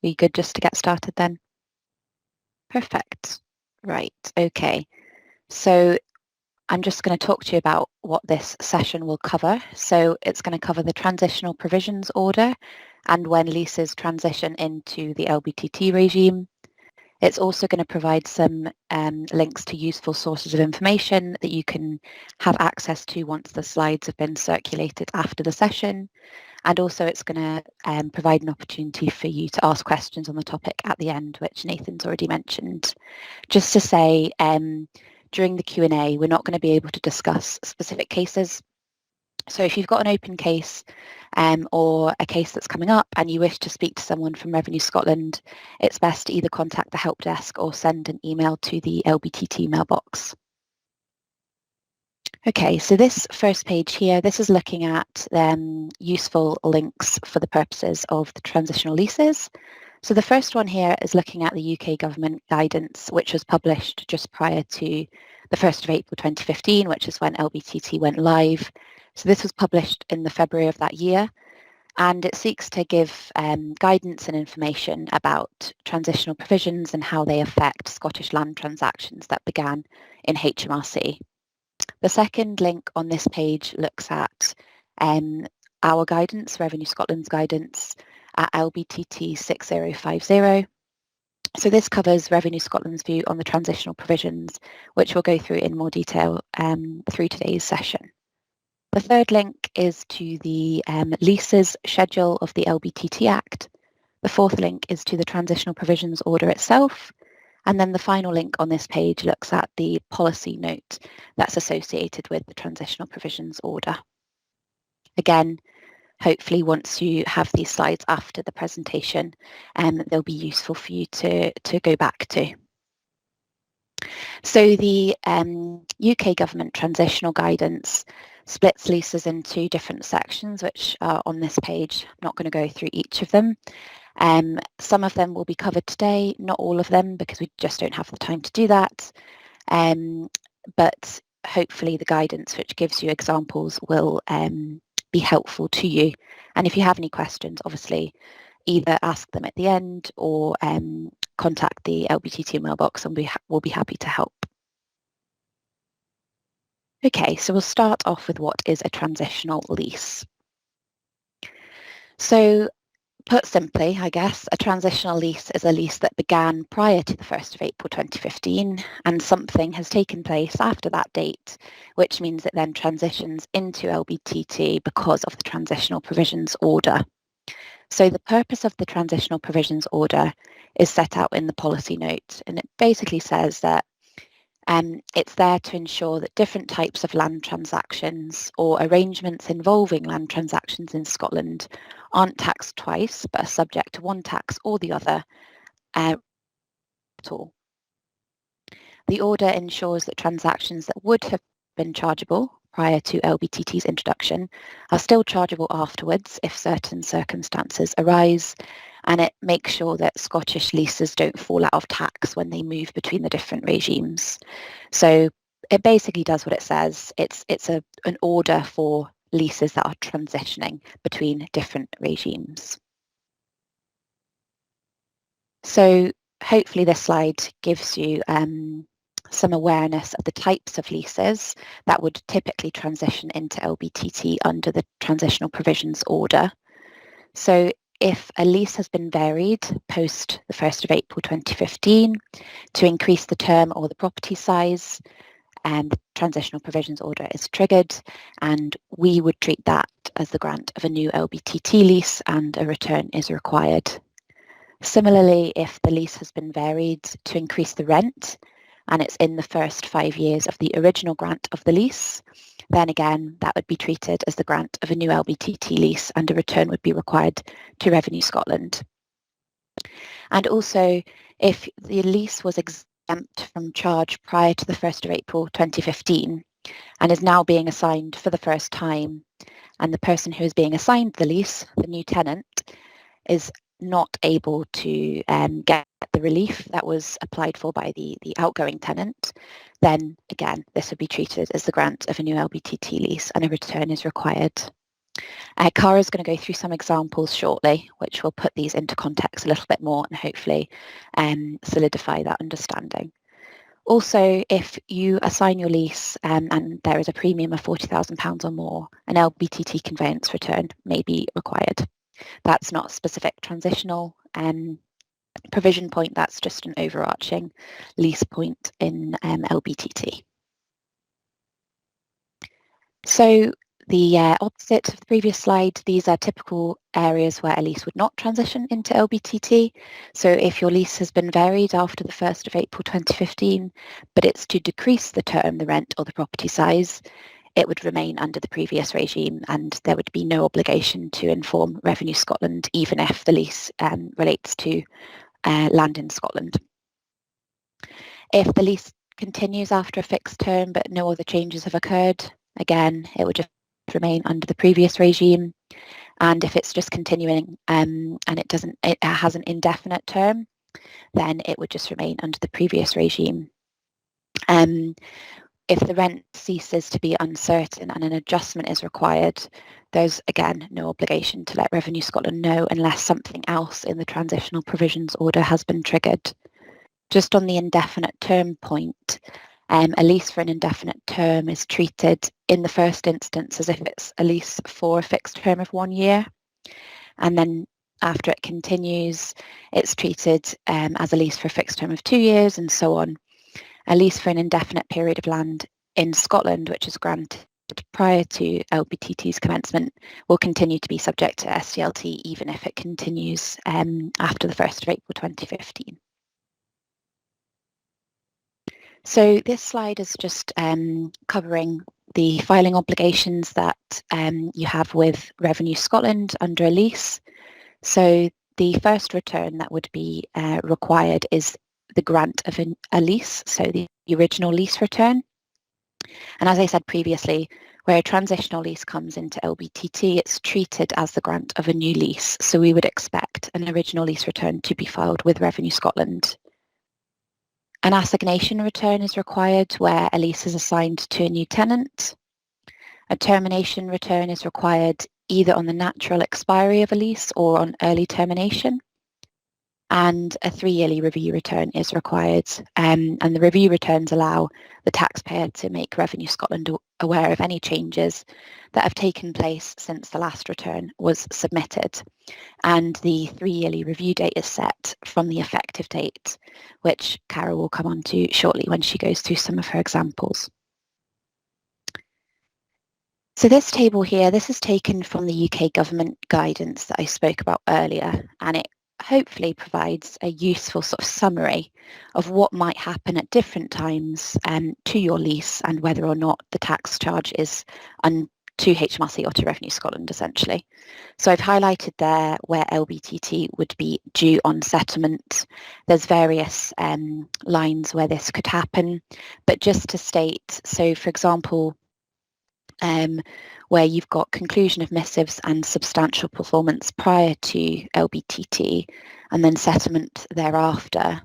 Are you good just to get started then? Perfect. Right, okay. So I'm just going to talk to you about what this session will cover. So it's going to cover the transitional provisions order and when leases transition into the LBTT regime. It's also going to provide some links to useful sources of information that you can have access to once the slides have been circulated after the session. And also it's going to provide an opportunity for you to ask questions on the topic at the end, which Nathan's already mentioned. Just to say, during the Q&A, we're not going to be able to discuss specific cases. So if you've got an open case or a case that's coming up and you wish to speak to someone from Revenue Scotland, it's best to either contact the help desk or send an email to the LBTT mailbox. Okay, so this first page here, this is looking at useful links for the purposes of the transitional leases. So the first one here is looking at the UK government guidance, which was published just prior to the 1st of April 2015, which is when LBTT went live. So this was published in the February of that year, and it seeks to give guidance and information about transitional provisions and how they affect Scottish land transactions that began in HMRC. The second link on this page looks at our guidance, Revenue Scotland's guidance at LBTT 6050. So this covers Revenue Scotland's view on the transitional provisions, which we'll go through in more detail through today's session. The third link is to the leases schedule of the LBTT Act. The fourth link is to the transitional provisions order itself. And then the final link on this page looks at the policy note that's associated with the transitional provisions order. Again, hopefully once you have these slides after the presentation, they'll be useful for you to go back to. So the UK government transitional guidance splits leases into different sections, which are on this page. I'm not going to go through each of them. Some of them will be covered today, not all of them, because we just don't have the time to do that. But hopefully the guidance which gives you examples will be helpful to you. And if you have any questions, obviously, either ask them at the end or contact the LBTT mailbox and we'll be happy to help. Okay, so we'll start off with what is a transitional lease. So put simply, I guess, a transitional lease is a lease that began prior to the 1st of April 2015 and something has taken place after that date, which means it then transitions into LBTT because of the transitional provisions order. So the purpose of the transitional provisions order is set out in the policy note, and it basically says that it's there to ensure that different types of land transactions or arrangements involving land transactions in Scotland aren't taxed twice, but are subject to one tax or the other at all. The order ensures that transactions that would have been chargeable prior to LBTT's introduction are still chargeable afterwards if certain circumstances arise, and it makes sure that Scottish leases don't fall out of tax when they move between the different regimes. So it basically does what it says. It's an order for leases that are transitioning between different regimes. So hopefully this slide gives you some awareness of the types of leases that would typically transition into LBTT under the transitional provisions order. So if a lease has been varied post the 1st of April 2015 to increase the term or the property size, and the transitional provisions order is triggered, and we would treat that as the grant of a new LBTT lease and a return is required. Similarly, if the lease has been varied to increase the rent and it's in the first 5 years of the original grant of the lease, then again, that would be treated as the grant of a new LBTT lease and a return would be required to Revenue Scotland. And also, if the lease was exempt from charge prior to the 1st of April 2015 and is now being assigned for the first time, and the person who is being assigned the lease, the new tenant, is not able to get the relief that was applied for by the outgoing tenant, then again, this would be treated as the grant of a new LBTT lease and a return is required. Cara's going to go through some examples shortly, which will put these into context a little bit more and hopefully solidify that understanding. Also, if you assign your lease and there is a premium of £40,000 or more, an LBTT conveyance return may be required. That's not a specific transitional provision point, that's just an overarching lease point in LBTT. So the opposite of the previous slide, these are typical areas where a lease would not transition into LBTT. So if your lease has been varied after the 1st of April 2015, but it's to decrease the term, the rent or the property size, it would remain under the previous regime and there would be no obligation to inform Revenue Scotland, even if the lease relates to land in Scotland. If the lease continues after a fixed term but no other changes have occurred, again, it would just remain under the previous regime. And if it's just continuing and it has an indefinite term, then it would just remain under the previous regime. If the rent ceases to be uncertain and an adjustment is required, there's again no obligation to let Revenue Scotland know unless something else in the transitional provisions order has been triggered. Just on the indefinite term point, a lease for an indefinite term is treated in the first instance as if it's a lease for a fixed term of 1 year. And then after it continues, it's treated as a lease for a fixed term of 2 years and so on. A lease for an indefinite period of land in Scotland, which is granted prior to LBTT's commencement, will continue to be subject to SDLT even if it continues after the 1st of April 2015. So this slide is just covering the filing obligations that you have with Revenue Scotland under a lease. So the first return that would be required is the grant of a lease, so the original lease return. And as I said previously, where a transitional lease comes into LBTT, it's treated as the grant of a new lease. So we would expect an original lease return to be filed with Revenue Scotland. An assignation return is required where a lease is assigned to a new tenant. A termination return is required either on the natural expiry of a lease or on early termination. And a 3-yearly review return is required. And the review returns allow the taxpayer to make Revenue Scotland aware of any changes that have taken place since the last return was submitted. And the 3-yearly review date is set from the effective date, which Cara will come on to shortly when she goes through some of her examples. So this table here, this is taken from the UK government guidance that I spoke about earlier, and it hopefully provides a useful sort of summary of what might happen at different times to your lease and whether or not the tax charge is to HMRC or to Revenue Scotland, essentially. So I've highlighted there where LBTT would be due on settlement. There's various lines where this could happen, but just to state, so for example, where you've got conclusion of missives and substantial performance prior to LBTT and then settlement thereafter,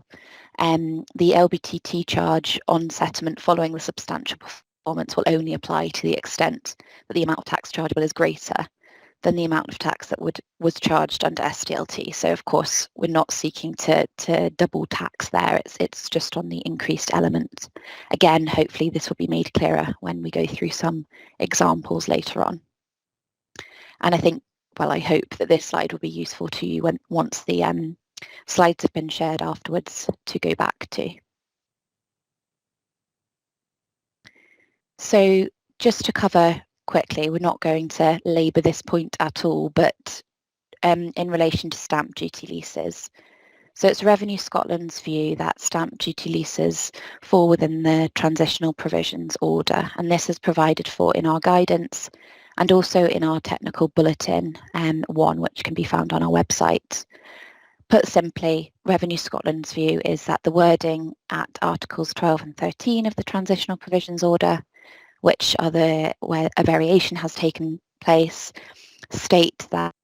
the LBTT charge on settlement following the substantial performance will only apply to the extent that the amount of tax chargeable is greater than the amount of tax that was charged under SDLT. So of course, we're not seeking to double tax there. It's just on the increased element. Again, hopefully this will be made clearer when we go through some examples later on. And I think, well, I hope that this slide will be useful to you once the slides have been shared afterwards to go back to. So just to cover quickly, we're not going to labour this point at all, but in relation to stamp duty leases. So it's Revenue Scotland's view that stamp duty leases fall within the transitional provisions order, and this is provided for in our guidance and also in our technical bulletin, one which can be found on our website. Put simply, Revenue Scotland's view is that the wording at Articles 12 and 13 of the transitional provisions order, which are where a variation has taken place, state that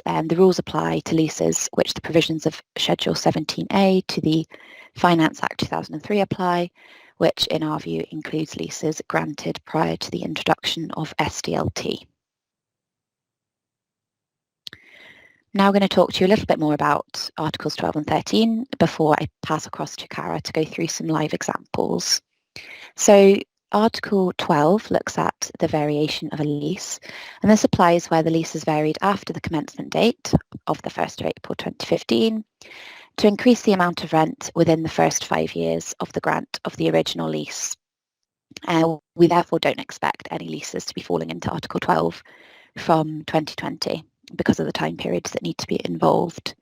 the rules apply to leases which the provisions of Schedule 17A to the Finance Act 2003 apply, which in our view includes leases granted prior to the introduction of SDLT. Now I'm going to talk to you a little bit more about Articles 12 and 13 before I pass across to Cara to go through some live examples. So Article 12 looks at the variation of a lease, and this applies where the lease is varied after the commencement date of the 1st of April 2015 to increase the amount of rent within the first 5 years of the grant of the original lease. We therefore don't expect any leases to be falling into Article 12 from 2020 because of the time periods that need to be involved.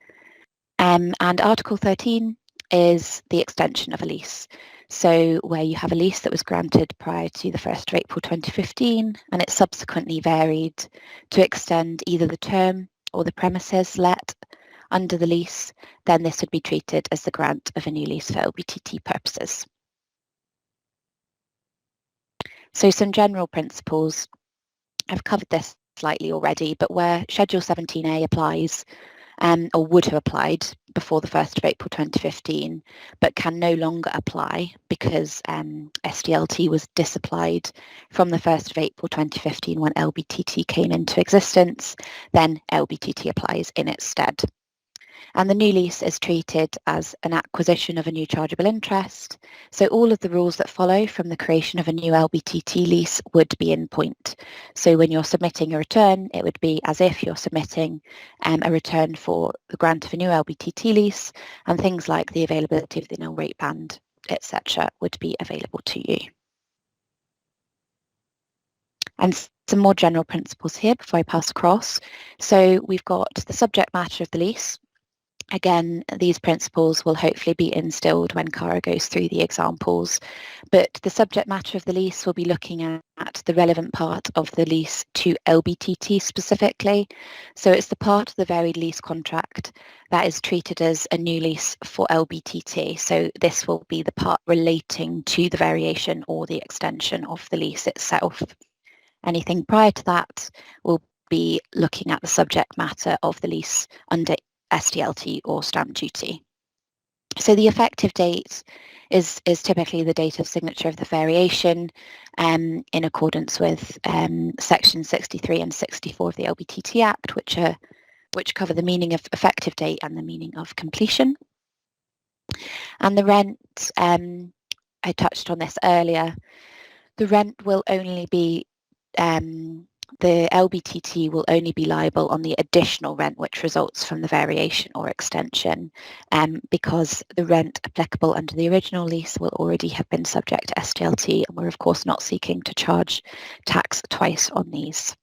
And Article 13 is the extension of a lease. So where you have a lease that was granted prior to the 1st of April 2015 and it's subsequently varied to extend either the term or the premises let under the lease, then this would be treated as the grant of a new lease for LBTT purposes. So some general principles, I've covered this slightly already, but where Schedule 17A applies, or would have applied before the 1st of April 2015, but can no longer apply because SDLT was disapplied from the 1st of April 2015 when LBTT came into existence, then LBTT applies in its stead. And the new lease is treated as an acquisition of a new chargeable interest. So all of the rules that follow from the creation of a new LBTT lease would be in point. So when you're submitting a return, it would be as if you're submitting a return for the grant of a new LBTT lease, and things like the availability of the nil rate band, etc., would be available to you. And some more general principles here before I pass across. So we've got the subject matter of the lease. Again, these principles will hopefully be instilled when Cara goes through the examples, but the subject matter of the lease will be looking at the relevant part of the lease to LBTT specifically. So it's the part of the varied lease contract that is treated as a new lease for LBTT. So this will be the part relating to the variation or the extension of the lease itself. Anything prior to that will be looking at the subject matter of the lease under SDLT or stamp duty. So the effective date is typically the date of signature of the variation in accordance with Section 63 and 64 of the LBTT Act, which cover the meaning of effective date and the meaning of completion. And the rent, I touched on this earlier, the rent will only be the LBTT will only be liable on the additional rent which results from the variation or extension because the rent applicable under the original lease will already have been subject to SDLT, and we're of course not seeking to charge tax twice on these.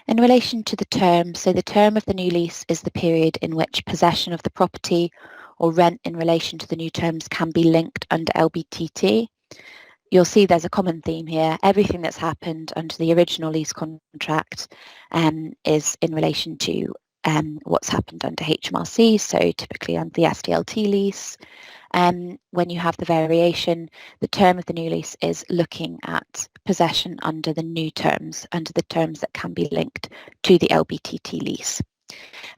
In relation to the term, so the term of the new lease is the period in which possession of the property or rent in relation to the new terms can be linked under LBTT. You'll see there's a common theme here. Everything that's happened under the original lease contract is in relation to what's happened under HMRC, so typically under the SDLT lease. When you have the variation, the term of the new lease is looking at possession under the new terms, under the terms that can be linked to the LBTT lease.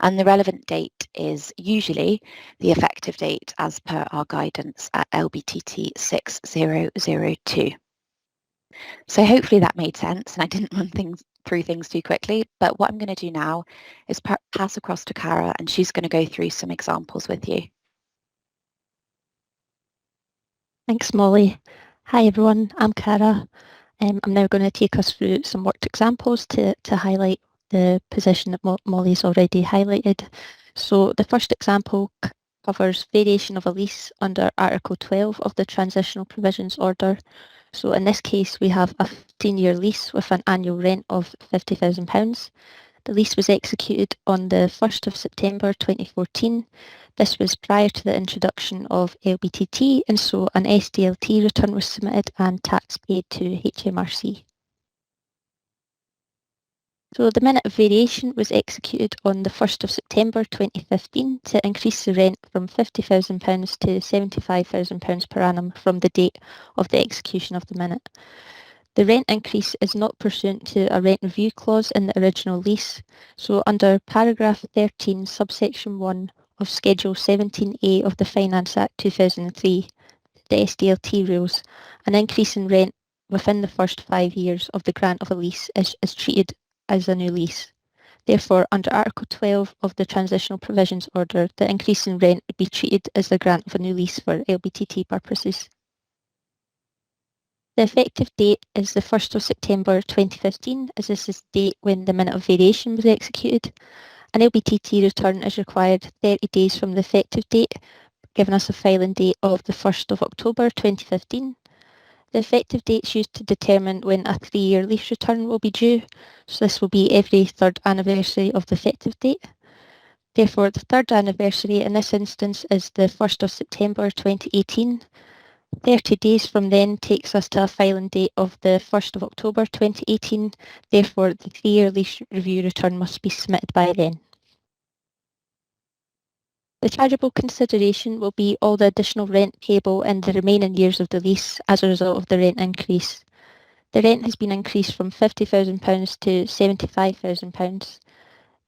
And the relevant date is usually the effective date as per our guidance at LBTT 6002. So hopefully that made sense and I didn't run through things too quickly, but what I'm going to do now is pass across to Cara and she's going to go through some examples with you. Thanks, Molly. Hi everyone, I'm Cara. I'm now going to take us through some worked examples to highlight the position that Molly's already highlighted. So the first example covers variation of a lease under Article 12 of the Transitional Provisions Order. So in this case, we have a 15-year lease with an annual rent of £50,000. The lease was executed on the 1st of September 2014. This was prior to the introduction of LBTT, and so an SDLT return was submitted and tax paid to HMRC. So the minute of variation was executed on the 1st of September 2015 to increase the rent from £50,000 to £75,000 per annum from the date of the execution of the minute. The rent increase is not pursuant to a rent review clause in the original lease. So under paragraph 13, subsection 1 of Schedule 17A of the Finance Act 2003, the SDLT rules, an increase in rent within the first 5 years of the grant of a lease is treated as a new lease. Therefore, under Article 12 of the Transitional Provisions Order, the increase in rent would be treated as the grant of a new lease for LBTT purposes. The effective date is the 1st of September 2015, as this is the date when the minute of variation was executed. An LBTT return is required 30 days from the effective date, giving us a filing date of the 1st of October 2015. The effective date is used to determine when a 3-year lease return will be due, so this will be every third anniversary of the effective date. Therefore, the third anniversary in this instance is the 1st of September 2018. 30 days from then takes us to a filing date of the 1st of October 2018. Therefore, the 3-year lease review return must be submitted by then. The chargeable consideration will be all the additional rent payable in the remaining years of the lease as a result of the rent increase. The rent has been increased from £50,000 to £75,000.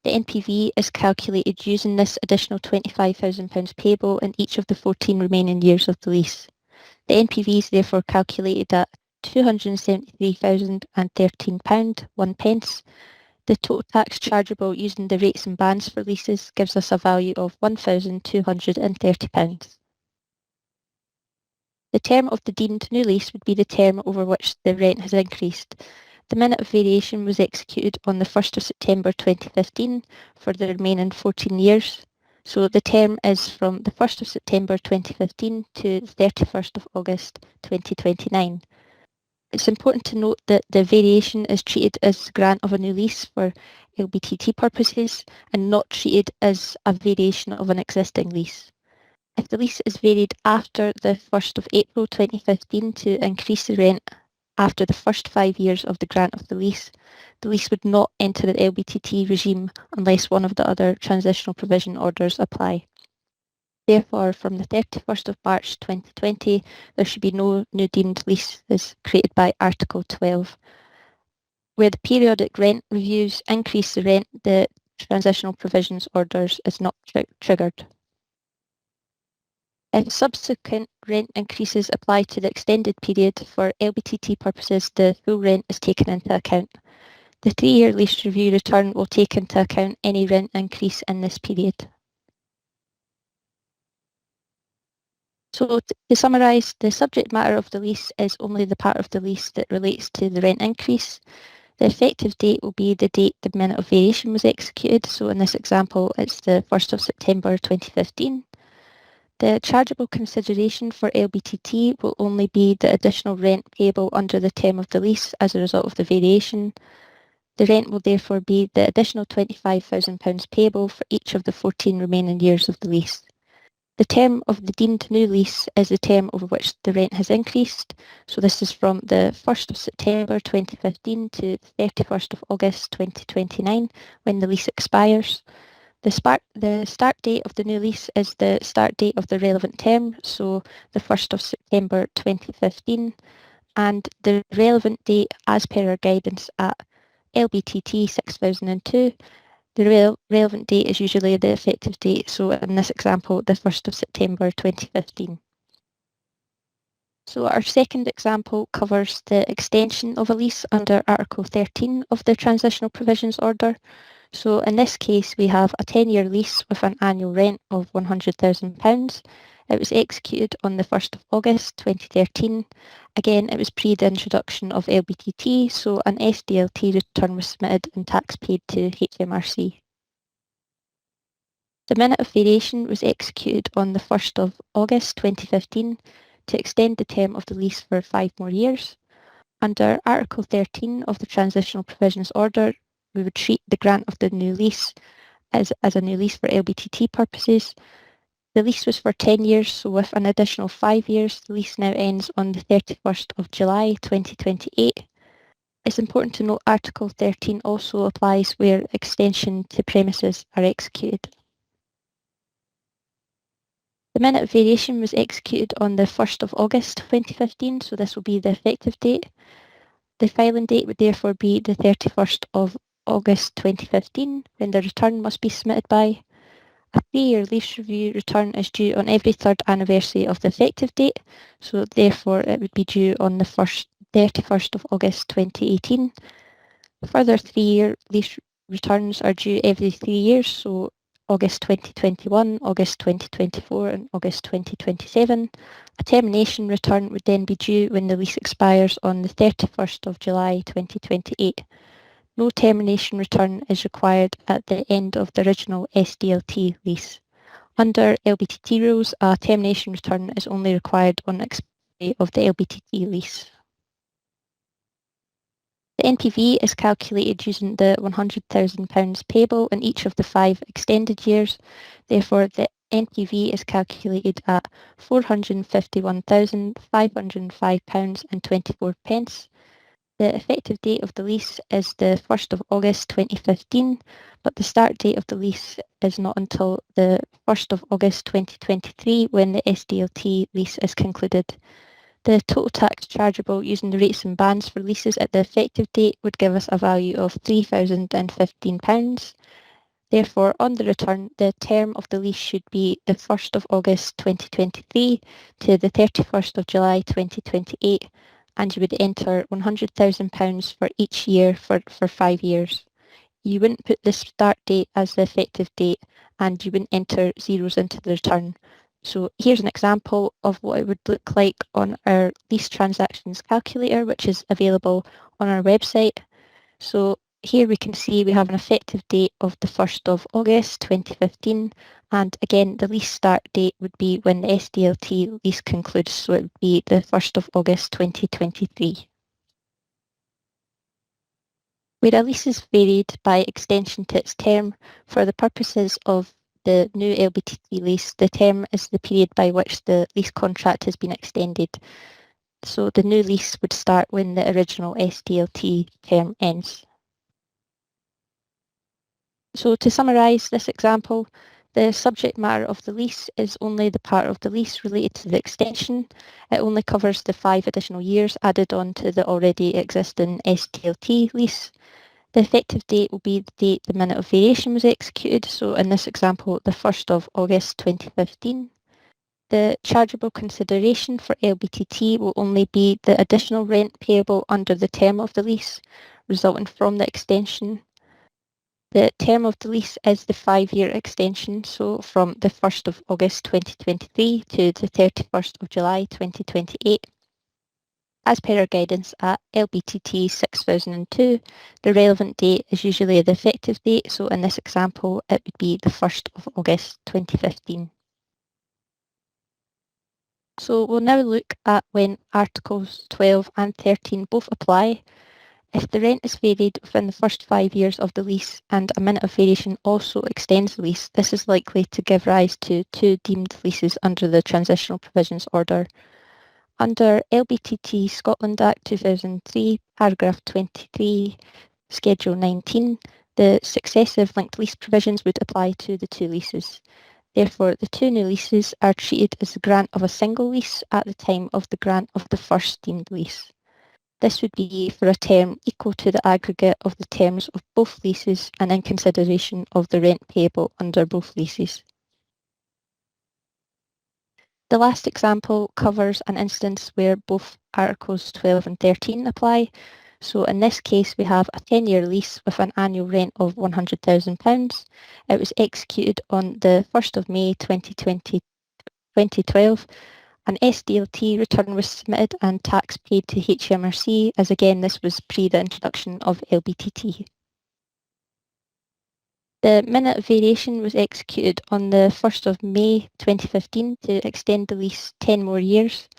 The NPV is calculated using this additional £25,000 payable in each of the 14 remaining years of the lease. The NPV is therefore calculated at £273,013, 1 pence. The total tax chargeable using the rates and bands for leases gives us a value of £1,230. The term of the deemed new lease would be the term over which the rent has increased. The minute of variation was executed on the 1st of September 2015 for the remaining 14 years. So the term is from the 1st of September 2015 to the 31st of August 2029. It's important to note that the variation is treated as grant of a new lease for LBTT purposes and not treated as a variation of an existing lease. If the lease is varied after the 1st of April 2015 to increase the rent after the first 5 years of the grant of the lease would not enter the LBTT regime unless one of the other transitional provision orders apply. Therefore, from the 31st of March 2020, there should be no new deemed leases created by Article 12. Where the periodic rent reviews increase the rent, the transitional provisions orders is not triggered. If subsequent rent increases apply to the extended period, for LBTT purposes, the full rent is taken into account. The 3-year lease review return will take into account any rent increase in this period. So to summarise, the subject matter of the lease is only the part of the lease that relates to the rent increase. The effective date will be the date the minute of variation was executed. So in this example, it's the 1st of September 2015. The chargeable consideration for LBTT will only be the additional rent payable under the term of the lease as a result of the variation. The rent will therefore be the additional £25,000 payable for each of the 14 remaining years of the lease. The term of the deemed new lease is the term over which the rent has increased. So this is from the 1st of September 2015 to the 31st of August 2029 when the lease expires. The start date of the new lease is the start date of the relevant term, so the 1st of September 2015, and the relevant date as per our guidance at LBTT 6002, the relevant date is usually the effective date, so in this example, the 1st of September 2015. So our second example covers the extension of a lease under Article 13 of the Transitional Provisions Order. So in this case, we have a 10-year lease with an annual rent of £100,000. It was executed on the 1st of August 2013. Again, it was pre the introduction of LBTT, so an SDLT return was submitted and tax paid to HMRC. The minute of variation was executed on the 1st of August 2015 to extend the term of the lease for 5 more years. Under Article 13 of the Transitional Provisions Order, we would treat the grant of the new lease as a new lease for LBTT purposes. The lease was for 10 years, so with an additional 5 years, the lease now ends on the 31st of July 2028. It's important to note Article 13 also applies where extension to premises are executed. The minute of variation was executed on the 1st of August 2015, so this will be the effective date. The filing date would therefore be the 31st of August 2015, when the return must be submitted by. A 3-year lease review return is due on every third anniversary of the effective date, so therefore it would be due on the 31st of August 2018. A further 3-year lease returns are due every 3 years, so August 2021, August 2024 and August 2027. A termination return would then be due when the lease expires on the 31st of July 2028. No termination return is required at the end of the original SDLT lease. Under LBTT rules, a termination return is only required on expiry of the LBTT lease. The NPV is calculated using the £100,000 payable in each of the 5 extended years. Therefore, the NPV is calculated at £451,505.24. The effective date of the lease is the 1st of August 2015, but the start date of the lease is not until the 1st of August 2023 when the SDLT lease is concluded. The total tax chargeable using the rates and bands for leases at the effective date would give us a value of £3,015. Therefore, on the return, the term of the lease should be the 1st of August 2023 to the 31st of July 2028, and you would enter £100,000 for each year for 5 years. You wouldn't put the start date as the effective date, and you wouldn't enter zeros into the return. So here's an example of what it would look like on our lease transactions calculator, which is available on our website. So here we can see we have an effective date of the 1st of August 2015, and again the lease start date would be when the SDLT lease concludes, so it would be the 1st of August 2023. Where a lease is varied by extension to its term, for the purposes of the new LBTT lease, the term is the period by which the lease contract has been extended. So the new lease would start when the original SDLT term ends. So to summarise this example, the subject matter of the lease is only the part of the lease related to the extension. It only covers the 5 additional years added on to the already existing SDLT lease. The effective date will be the date the minute of variation was executed, so in this example, the 1st of August 2015. The chargeable consideration for LBTT will only be the additional rent payable under the term of the lease, resulting from the extension. The term of the lease is the 5-year extension, so from the 1st of August 2023 to the 31st of July 2028. As per our guidance at LBTT 6002, the relevant date is usually the effective date, so in this example it would be the 1st of August 2015. So we'll now look at when Articles 12 and 13 both apply. If the rent is varied within the first 5 years of the lease and a minute of variation also extends the lease, this is likely to give rise to 2 deemed leases under the Transitional Provisions Order. Under LBTT Scotland Act 2003, paragraph 23, Schedule 19, the successive linked lease provisions would apply to the 2 leases. Therefore, the 2 new leases are treated as the grant of a single lease at the time of the grant of the first deemed lease. This would be for a term equal to the aggregate of the terms of both leases and in consideration of the rent payable under both leases. The last example covers an instance where both Articles 12 and 13 apply. So in this case, we have a 10-year lease with an annual rent of £100,000. It was executed on the 1st of May 2012. An SDLT return was submitted and tax paid to HMRC, as again this was pre the introduction of LBTT. The minute of variation was executed on the 1st of May 2015 to extend the lease 10 more years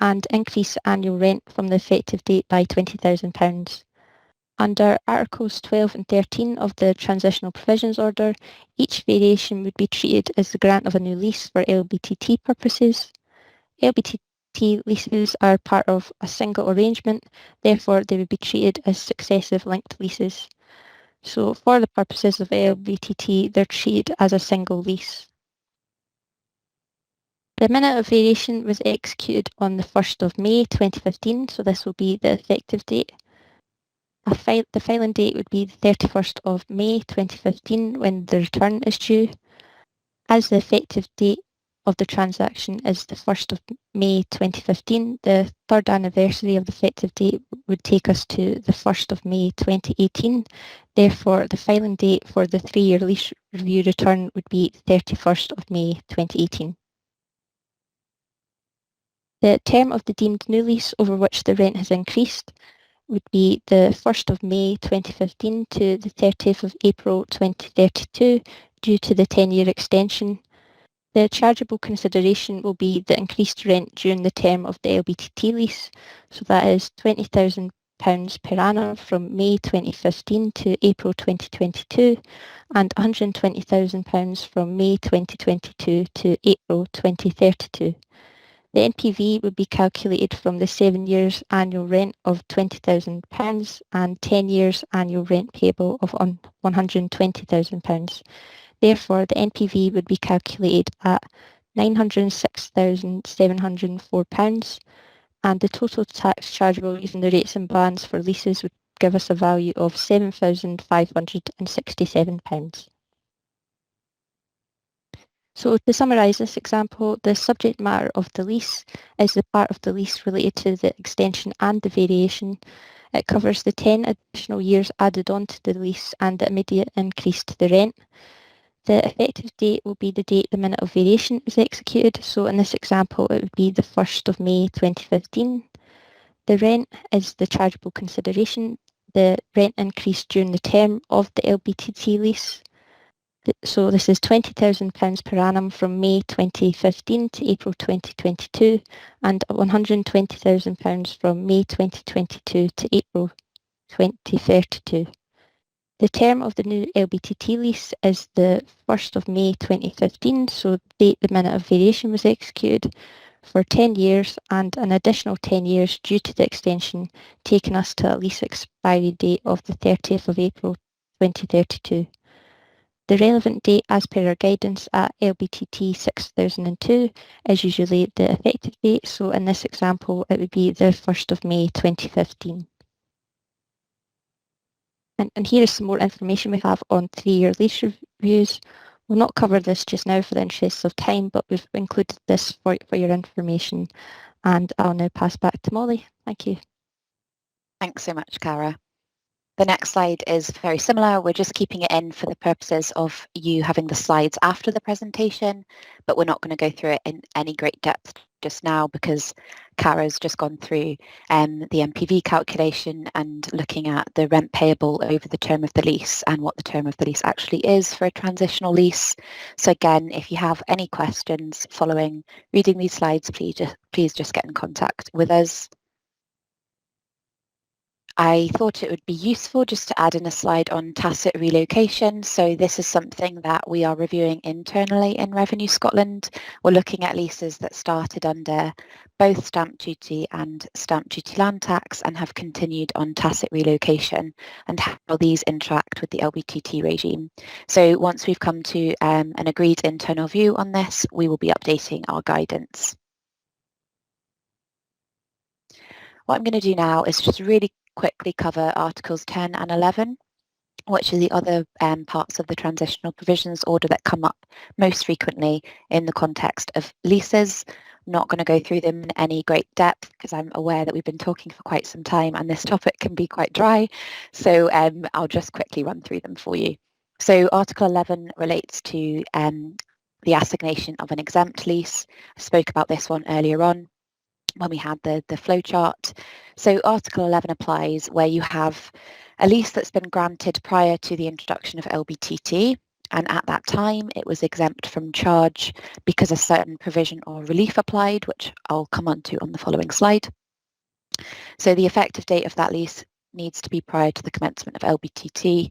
and increase annual rent from the effective date by £20,000. Under Articles 12 and 13 of the Transitional Provisions Order, each variation would be treated as the grant of a new lease for LBTT purposes. LBTT leases are part of a single arrangement, therefore they would be treated as successive linked leases. So for the purposes of LBTT, they're treated as a single lease. The minute of variation was executed on the 1st of May 2015, so this will be the effective date. The filing date would be the 31st of May 2015 when the return is due. As the effective date of the transaction is the 1st of May 2015, the third anniversary of the effective date would take us to the 1st of May 2018. Therefore, the filing date for the 3-year lease review return would be 31st of May 2018. The term of the deemed new lease over which the rent has increased would be the 1st of May 2015 to the 30th of April 2032 due to the 10-year extension. The chargeable consideration will be the increased rent during the term of the LBTT lease, so that is £20,000 per annum from May 2015 to April 2022 and £120,000 from May 2022 to April 2032. The NPV would be calculated from the 7 years annual rent of £20,000 and 10 years annual rent payable of £120,000. Therefore, the NPV would be calculated at £906,704 and the total tax chargeable using the rates and bands for leases would give us a value of £7,567. So to summarise this example, the subject matter of the lease is the part of the lease related to the extension and the variation. It covers the 10 additional years added on to the lease and the immediate increase to the rent. The effective date will be the date the minute of variation is executed. So in this example, it would be the 1st of May 2015. The rent is the chargeable consideration. The rent increase during the term of the LBTT lease. So this is £20,000 per annum from May 2015 to April 2022 and £120,000 from May 2022 to April 2032. The term of the new LBTT lease is the 1st of May 2015, so the date the minute of variation was executed, for 10 years and an additional 10 years due to the extension, taking us to a lease expiry date of the 30th of April 2032. The relevant date as per our guidance at LBTT 6002 is usually the effective date, so in this example it would be the 1st of May 2015. And here is some more information we have on 3-year lease reviews. We'll not cover this just now for the interests of time, but we've included this for your information. And I'll now pass back to Molly. Thank you. Thanks so much, Cara. The next slide is very similar. We're just keeping it in for the purposes of you having the slides after the presentation, but we're not going to go through it in any great depth just now because Cara's just gone through the NPV calculation and looking at the rent payable over the term of the lease and what the term of the lease actually is for a transitional lease. So again, if you have any questions following reading these slides, please just get in contact with us. I thought it would be useful just to add in a slide on tacit relocation. So this is something that we are reviewing internally in Revenue Scotland. We're looking at leases that started under both stamp duty and stamp duty land tax and have continued on tacit relocation and how these interact with the LBTT regime. So once we've come to an agreed internal view on this, we will be updating our guidance. What I'm going to do now is just really quickly cover Articles 10 and 11, which are the other parts of the transitional provisions order that come up most frequently in the context of leases. I'm not going to go through them in any great depth because I'm aware that we've been talking for quite some time and this topic can be quite dry. So I'll just quickly run through them for you. So Article 11 relates to the assignation of an exempt lease. I spoke about this one earlier on when we had the flowchart. So Article 11 applies where you have a lease that's been granted prior to the introduction of LBTT, and at that time it was exempt from charge because a certain provision or relief applied, which I'll come on to on the following slide. So the effective date of that lease needs to be prior to the commencement of LBTT,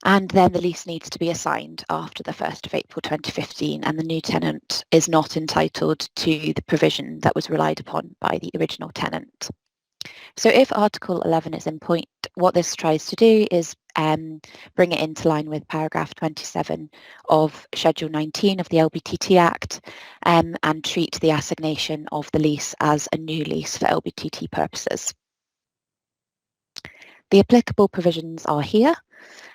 and then the lease needs to be assigned after the 1st of April 2015, and the new tenant is not entitled to the provision that was relied upon by the original tenant. So if Article 11 is in point, what this tries to do is bring it into line with paragraph 27 of Schedule 19 of the LBTT Act and treat the assignation of the lease as a new lease for LBTT purposes. The applicable provisions are here.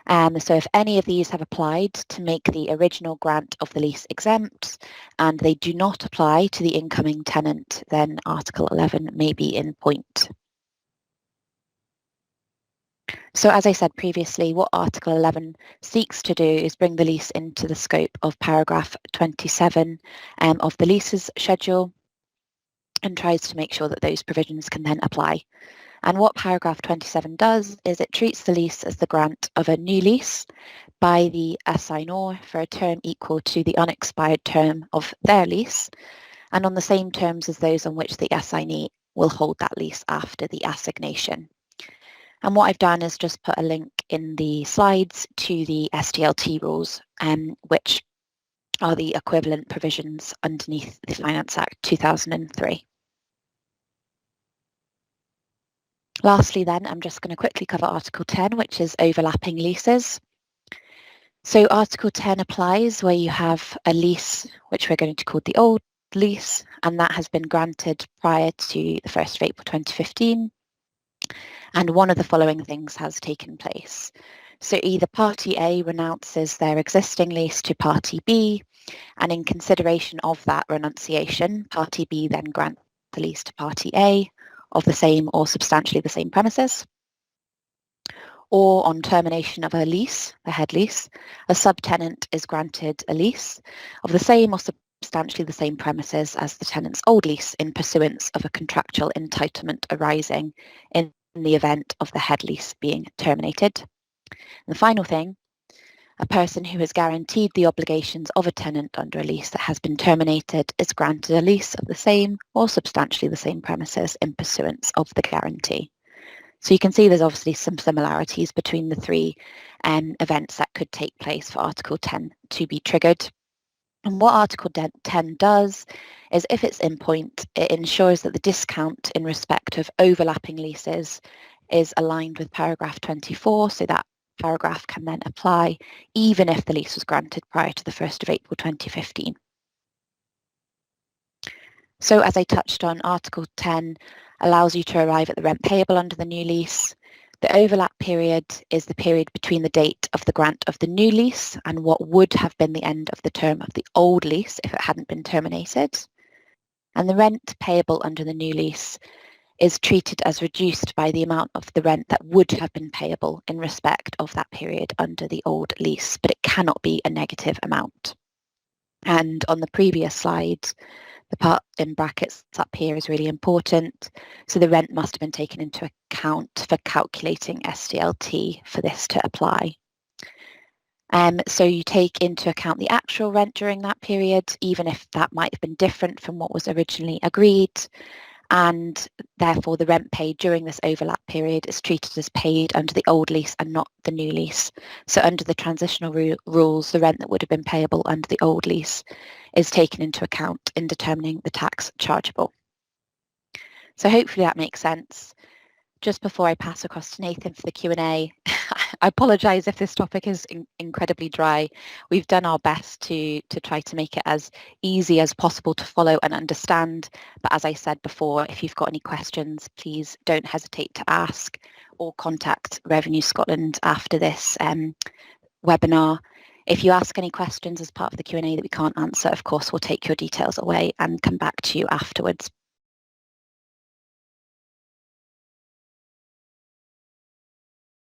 So if any of these have applied to make the original grant of the lease exempt and they do not apply to the incoming tenant, then Article 11 may be in point. So as I said previously, what Article 11 seeks to do is bring the lease into the scope of paragraph 27 of the leases schedule and tries to make sure that those provisions can then apply. And what paragraph 27 does is it treats the lease as the grant of a new lease by the assignor for a term equal to the unexpired term of their lease and on the same terms as those on which the assignee will hold that lease after the assignation. And what I've done is just put a link in the slides to the SDLT rules, which are the equivalent provisions underneath the Finance Act 2003. Lastly then, I'm just going to quickly cover Article 10, which is overlapping leases. So Article 10 applies where you have a lease, which we're going to call the old lease, and that has been granted prior to the 1st of April 2015. And one of the following things has taken place. So either Party A renounces their existing lease to Party B, and in consideration of that renunciation, Party B then grants the lease to Party A of the same or substantially the same premises. Or on termination of a lease, a head lease, a subtenant is granted a lease of the same or substantially the same premises as the tenant's old lease in pursuance of a contractual entitlement arising in the event of the head lease being terminated. And the final thing, a person who has guaranteed the obligations of a tenant under a lease that has been terminated is granted a lease of the same or substantially the same premises in pursuance of the guarantee. So you can see there's obviously some similarities between the three events that could take place for Article 10 to be triggered. And what Article 10 does is, if it's in point, it ensures that the discount in respect of overlapping leases is aligned with paragraph 24, so that paragraph can then apply even if the lease was granted prior to the 1st of April 2015. So as I touched on, Article 10 allows you to arrive at the rent payable under the new lease. The overlap period is the period between the date of the grant of the new lease and what would have been the end of the term of the old lease if it hadn't been terminated. And the rent payable under the new lease is treated as reduced by the amount of the rent that would have been payable in respect of that period under the old lease, but it cannot be a negative amount. And on the previous slide, the part in brackets up here is really important. So the rent must have been taken into account for calculating SDLT for this to apply. So you take into account the actual rent during that period, even if that might have been different from what was originally agreed. And therefore the rent paid during this overlap period is treated as paid under the old lease and not the new lease. So under the transitional rules, the rent that would have been payable under the old lease is taken into account in determining the tax chargeable. So hopefully that makes sense. Just before I pass across to Nathan for the Q&A, I apologise if this topic is incredibly dry. We've done our best to try to make it as easy as possible to follow and understand. But as I said before, if you've got any questions, please don't hesitate to ask or contact Revenue Scotland after this webinar. If you ask any questions as part of the Q&A that we can't answer, of course, we'll take your details away and come back to you afterwards.